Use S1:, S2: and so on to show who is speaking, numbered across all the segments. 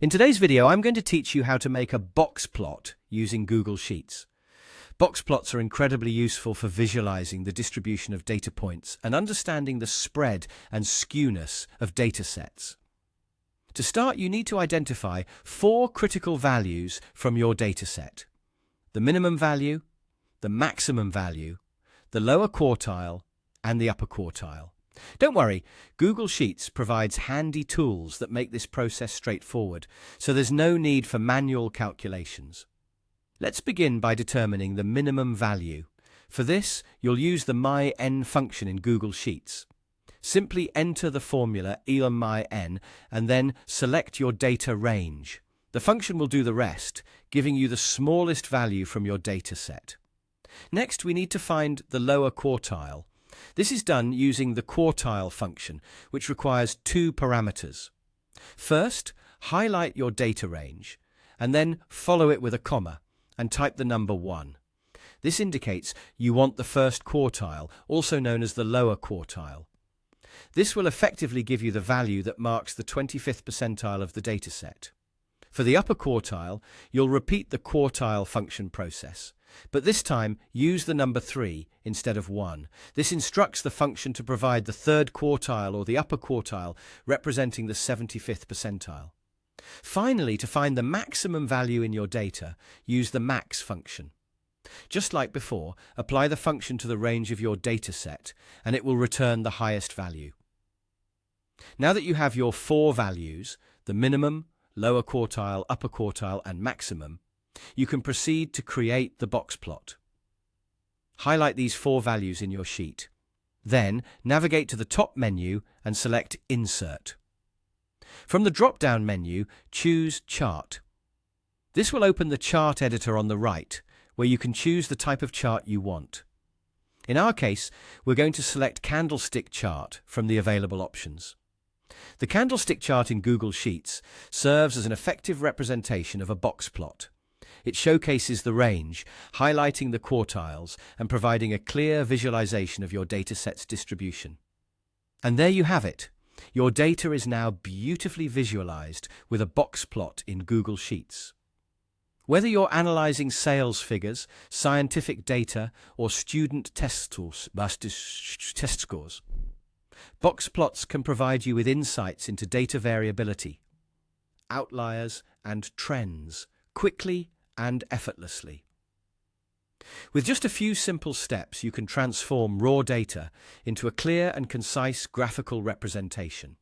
S1: In today's video, I'm going to teach you how to make a box plot using Google Sheets. Box plots are incredibly useful for visualizing the distribution of data points and understanding the spread and skewness of data sets. To start, you need to identify 4 critical values from your dataset: the minimum value, the maximum value, the lower quartile, and the upper quartile. Don't worry, Google Sheets provides handy tools that make this process straightforward, so there's no need for manual calculations. Let's begin by determining the minimum value. For this, you'll use the myN function in Google Sheets. Simply enter the formula myN and then select your data range. The function will do the rest, giving you the smallest value from your data set. Next, we need to find the lower quartile. This is done using the quartile function, which requires 2 parameters. First, highlight your data range, and then follow it with a comma, and type the number 1. This indicates you want the first quartile, also known as the lower quartile. This will effectively give you the value that marks the 25th percentile of the dataset. For the upper quartile, you'll repeat the quartile function process, but this time use the number 3 instead of 1. This instructs the function to provide the third quartile or the upper quartile, representing the 75th percentile. Finally, to find the maximum value in your data, use the max function. Just like before, apply the function to the range of your dataset, and it will return the highest value. Now that you have your 4 values, the minimum, lower quartile, upper quartile, and maximum, you can proceed to create the box plot. Highlight these 4 values in your sheet. Then, navigate to the top menu and select Insert. From the drop-down menu, choose Chart. This will open the chart editor on the right, where you can choose the type of chart you want. In our case, we're going to select Candlestick Chart from the available options. The candlestick chart in Google Sheets serves as an effective representation of a box plot. It showcases the range, highlighting the quartiles and providing a clear visualization of your dataset's distribution. And there you have it. Your data is now beautifully visualized with a box plot in Google Sheets. Whether you're analyzing sales figures, scientific data, or student test scores, box plots can provide you with insights into data variability, outliers, and trends quickly and effortlessly. With just a few simple steps, you can transform raw data into a clear and concise graphical representation.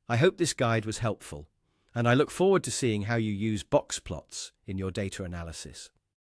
S1: I hope this guide was helpful, and I look forward to seeing how you use box plots in your data analysis.